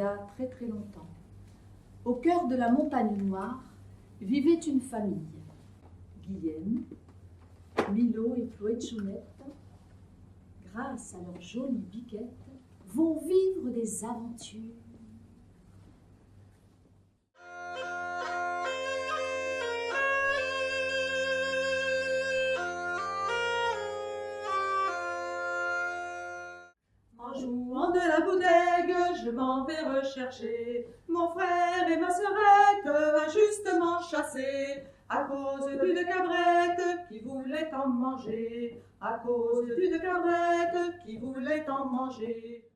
a très très longtemps, au cœur de la montagne noire, vivait une famille. Guillem, Milo et Chloé-Chounette, grâce à leur jolie biquette, vont vivre des aventures. En jouant de la boudègue, je m'en vais rechercher mon frère et ma sœurette, injustement chassés, à cause d'une cabrette qui voulait en manger, à cause d'une cabrette qui voulait en manger.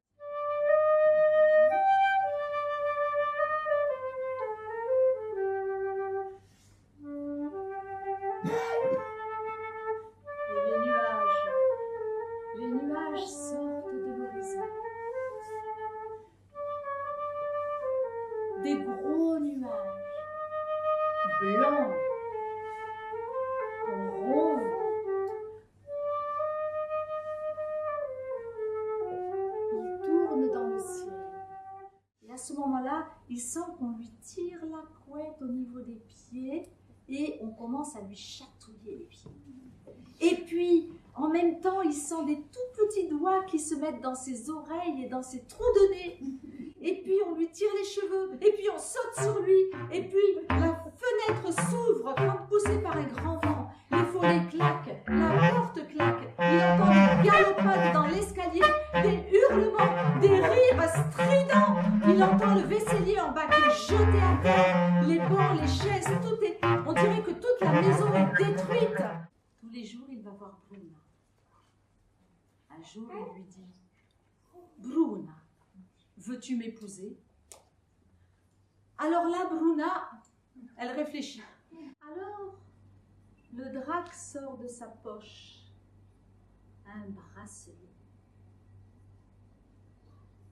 Les nuages sortent de l'horizon. Des gros nuages, blancs, ronds. Ils tournent dans le ciel. Et à ce moment-là, il sent qu'on lui tire la couette au niveau des pieds et on commence à lui chatouiller les pieds. Et puis, en même temps, il sent des tout petits doigts qui se mettent dans ses oreilles et dans ses trous de nez. Et puis, on lui tire les cheveux. Et puis, on saute sur lui. Et puis, la fenêtre s'ouvre comme poussée par un grand vent. Les fourrés claquent, la porte claque. Il entend des galopades dans l'escalier, des hurlements, des rires stridents. Il entend le vaisselier en bas qui est jeté à terre. Les bancs, les chaises, tout est... On dirait que toute la maison est détruite. Tous les jours, il va voir Bruna. Un jour, il lui dit « Bruna, veux-tu m'épouser ?» Alors là, Bruna, elle réfléchit. Alors, le drac sort de sa poche un bracelet.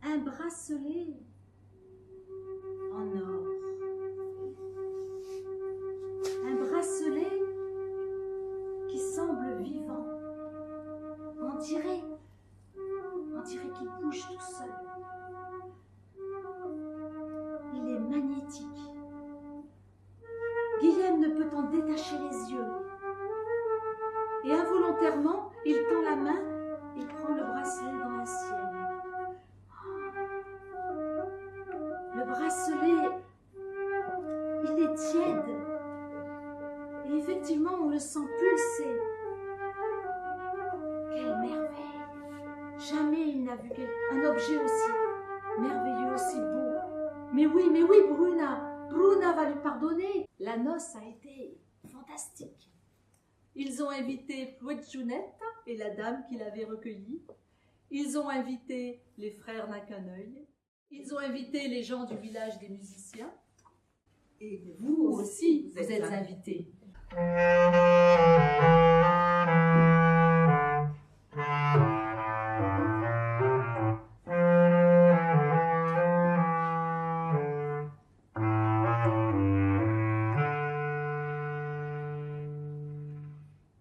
Un bracelet en or. Un bracelet qui semble vivant. On dirait qu'il bouge tout seul. Il est magnétique. Guillem ne peut en détacher les yeux. Et involontairement, il tend la main et prend le bracelet dans la sienne. Le bracelet, il est tiède. Et effectivement, on le sent pulser. Quelle merveille! Jamais il n'a vu un objet aussi merveilleux, aussi beau. Mais oui, Bruna va lui pardonner. La noce a été fantastique. Ils ont invité Chloé-Chounette et la dame qui l'avait recueillie. Ils ont invité les frères n'a qu'un œil. Ils ont invité les gens du village des musiciens. Et vous aussi, vous êtes invités.